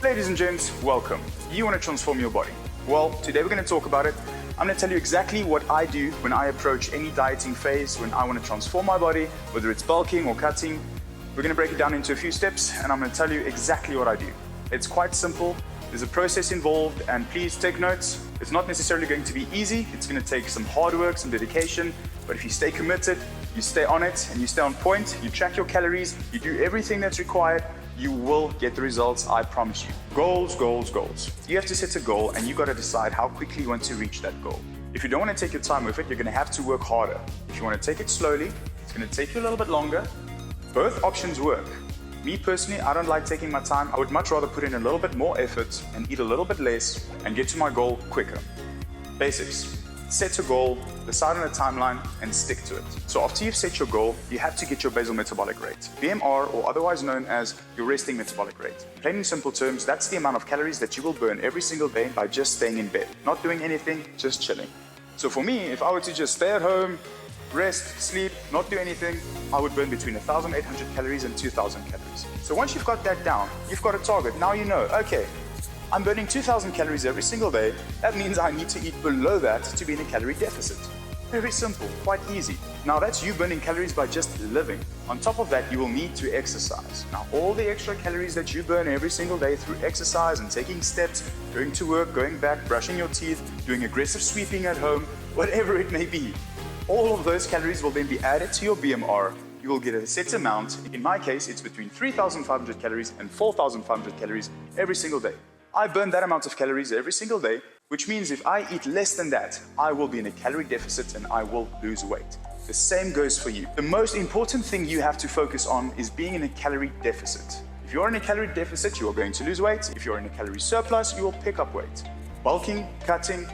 Ladies and gents, welcome. You want to transform your body? Well, today we're going to talk about it. I'm going to tell you exactly what I do when I approach any dieting phase, when I want to transform my body, whether it's bulking or cutting. We're going to break it down into a few steps, and I'm going to tell you exactly what I do. It's quite simple. There's a process involved, and please take notes. It's not necessarily going to be easy. It's going to take some hard work, some dedication, but if you stay committed, you stay on it, and you stay on point, you track your calories, you do everything that's required, you will get the results, I promise you. Goals, goals, goals. You have to set a goal, and you got to decide how quickly you want to reach that goal. If you don't want to take your time with it, you're going to have to work harder. If you want to take it slowly, it's going to take you a little bit longer. Both options work. Me personally, I don't like taking my time. I would much rather put in a little bit more effort and eat a little bit less and get to my goal quicker. Basics. Set a goal, decide on a timeline, and stick to it. So after you've set your goal, you have to get your basal metabolic rate. BMR, or otherwise known as your resting metabolic rate. Plain and simple terms, that's the amount of calories that you will burn every single day by just staying in bed. Not doing anything, just chilling. So for me, if I were to just stay at home, rest, sleep, not do anything, I would burn between 1,800 calories and 2,000 calories. So once you've got that down, you've got a target. Now you know, okay, I'm burning 2,000 calories every single day. That means I need to eat below that to be in a calorie deficit. Very simple, quite easy. Now that's you burning calories by just living. On top of that, you will need to exercise. Now all the extra calories that you burn every single day through exercise and taking steps, going to work, going back, brushing your teeth, doing aggressive sweeping at home, whatever it may be, all of those calories will then be added to your BMR. You will get a set amount. In my case, it's between 3,500 calories and 4,500 calories every single day. I burn that amount of calories every single day, which means if I eat less than that, I will be in a calorie deficit and I will lose weight. The same goes for you. The most important thing you have to focus on is being in a calorie deficit. If you're in a calorie deficit, you are going to lose weight. If you're in a calorie surplus, you will pick up weight. Bulking, cutting,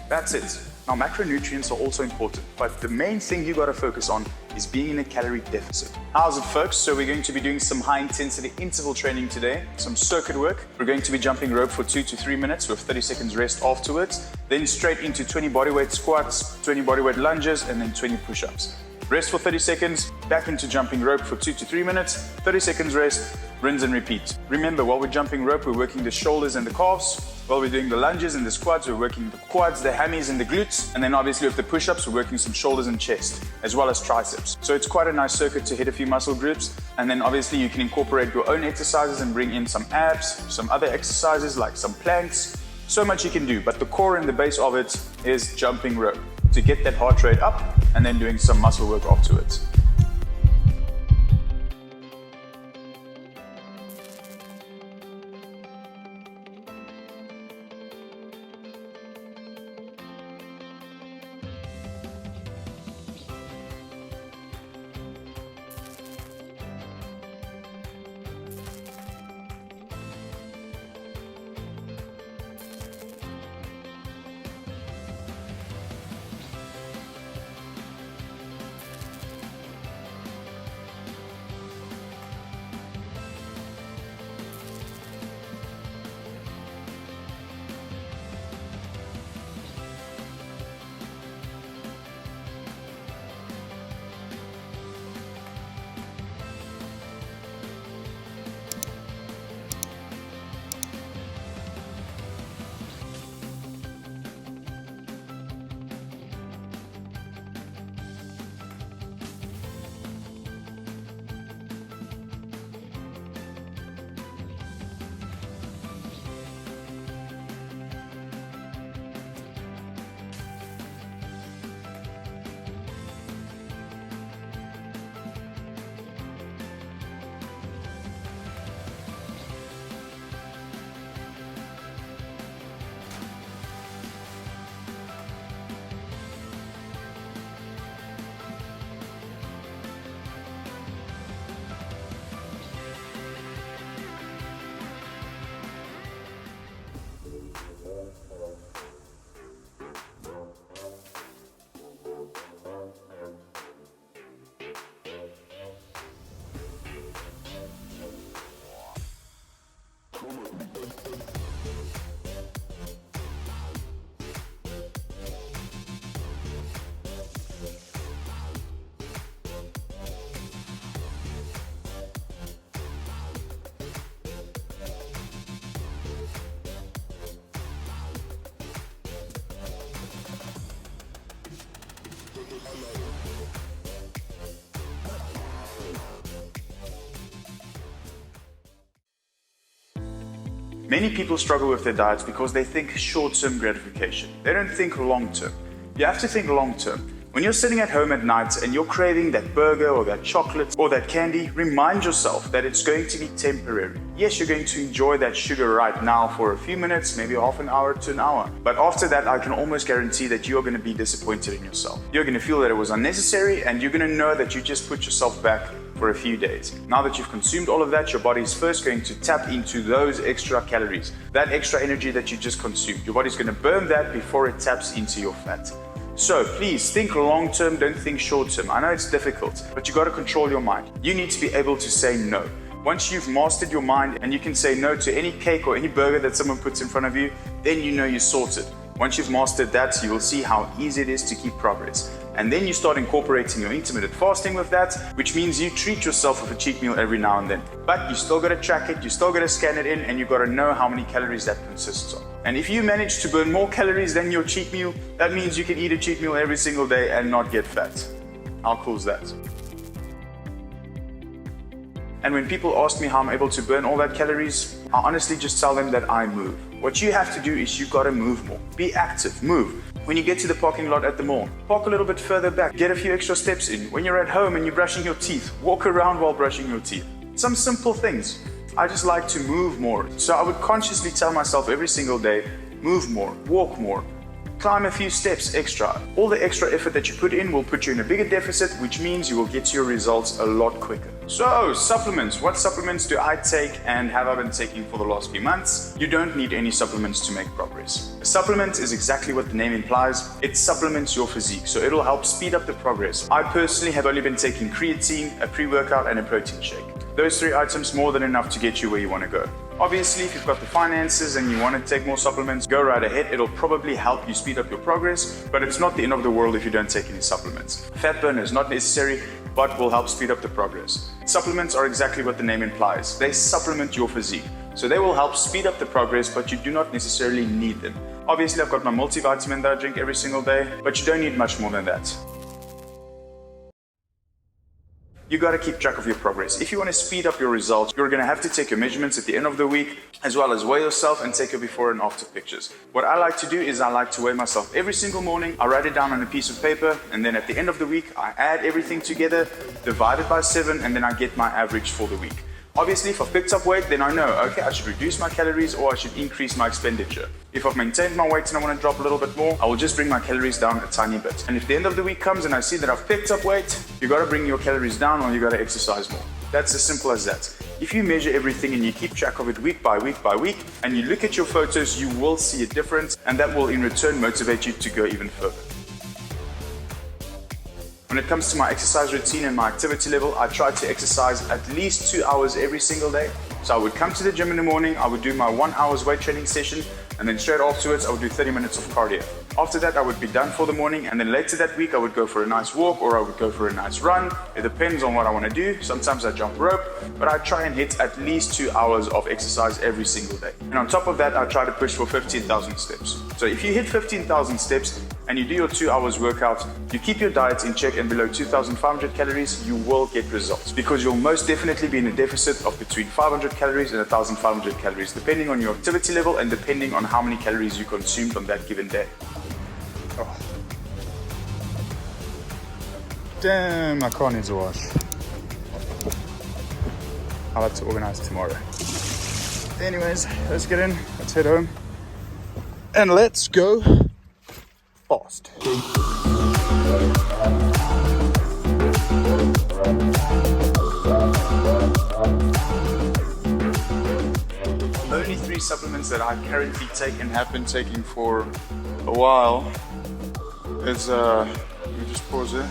that's it. Now, macronutrients are also important, but the main thing you got to focus on is being in a calorie deficit. How's it, folks? So we're going to be doing some high-intensity interval training today, some circuit work. We're going to be jumping rope for 2 to 3 minutes with 30 seconds rest afterwards, then straight into 20 bodyweight squats, 20 bodyweight lunges, and then 20 push-ups. Rest for 30 seconds, back into jumping rope for 2 to 3 minutes, 30 seconds rest, rinse and repeat. Remember, while we're jumping rope, we're working the shoulders and the calves. While we're doing the lunges and the squats, we're working the quads, the hammies, and the glutes. And then obviously with the push-ups, we're working some shoulders and chest, as well as triceps. So it's quite a nice circuit to hit a few muscle groups. And then obviously you can incorporate your own exercises and bring in some abs, some other exercises like some planks. So much you can do, but the core and the base of it is jumping rope to get that heart rate up and then doing some muscle work afterwards. Many people struggle with their diets because they think short-term gratification. They don't think long-term. You have to think long-term. When you're sitting at home at night and you're craving that burger or that chocolate or that candy, remind yourself that it's going to be temporary. Yes, you're going to enjoy that sugar right now for a few minutes, maybe half an hour to an hour. But after that, I can almost guarantee that you're going to be disappointed in yourself. You're going to feel that it was unnecessary, and you're going to know that you just put yourself back for a few days. Now that you've consumed all of that, your body is first going to tap into those extra calories, that extra energy that you just consumed. Your body's going to burn that before it taps into your fat. So please think long term, don't think short term. I know it's difficult, but you got to control your mind. You need to be able to say no. Once you've mastered your mind and you can say no to any cake or any burger that someone puts in front of you, then you know you're sorted. Once you've mastered that, you will see how easy it is to keep progress. And then you start incorporating your intermittent fasting with that, which means you treat yourself with a cheat meal every now and then. But you still got to track it, you still got to scan it in, and you got to know how many calories that consists of. And if you manage to burn more calories than your cheat meal, that means you can eat a cheat meal every single day and not get fat. How cool is that? And when people ask me how I'm able to burn all that calories, I honestly just tell them that I move. What you have to do is you gotta move more. Be active, move. When you get to the parking lot at the mall, park a little bit further back, get a few extra steps in. When you're at home and you're brushing your teeth, walk around while brushing your teeth. Some simple things. I just like to move more. So I would consciously tell myself every single day, move more, walk more, climb a few steps extra. All the extra effort that you put in will put you in a bigger deficit, which means you will get to your results a lot quicker. So, supplements. What supplements do I take and have I been taking for the last few months? You don't need any supplements to make progress. A supplement is exactly what the name implies. It supplements your physique, so it'll help speed up the progress. I personally have only been taking creatine, a pre-workout, and a protein shake. Those 3 items more than enough to get you where you want to go. Obviously, if you've got the finances and you want to take more supplements, go right ahead. It'll probably help you speed up your progress, but it's not the end of the world if you don't take any supplements. Fat burn is not necessary, but will help speed up the progress. Supplements are exactly what the name implies. They supplement your physique. So they will help speed up the progress, but you do not necessarily need them. Obviously, I've got my multivitamin that I drink every single day, but you don't need much more than that. You got to keep track of your progress. If you want to speed up your results, you're going to have to take your measurements at the end of the week, as well as weigh yourself and take your before and after pictures. What I like to do is I like to weigh myself every single morning. I write it down on a piece of paper, and then at the end of the week, I add everything together, divide it by 7, and then I get my average for the week. Obviously, if I've picked up weight, then I know, okay, I should reduce my calories or I should increase my expenditure. If I've maintained my weight and I want to drop a little bit more, I will just bring my calories down a tiny bit. And if the end of the week comes and I see that I've picked up weight, you got to bring your calories down or you got to exercise more. That's as simple as that. If you measure everything and you keep track of it week by week by week, and you look at your photos, you will see a difference, and that will in return motivate you to go even further. When it comes to my exercise routine and my activity level, I try to exercise at least 2 hours every single day. So I would come to the gym in the morning, I would do my 1 hour's weight training session, and then straight afterwards I would do 30 minutes of cardio. After that I would be done for the morning, and then later that week I would go for a nice walk or I would go for a nice run. It depends on what I want to do. Sometimes I jump rope, but I try and hit at least 2 hours of exercise every single day. And on top of that, I try to push for 15,000 steps. So if you hit 15,000 steps and you do your 2 hours workout, you keep your diet in check and below 2,500 calories, you will get results, because you'll most definitely be in a deficit of between 500 calories and 1,500 calories, depending on your activity level and depending on how many calories you consumed on that given day. Oh. Damn, my car needs a wash. I'll have to organize tomorrow. Anyways, let's get in, let's head home, and let's go fast. The only 3 supplements that I currently take and have been taking for a while is, let me just pause here.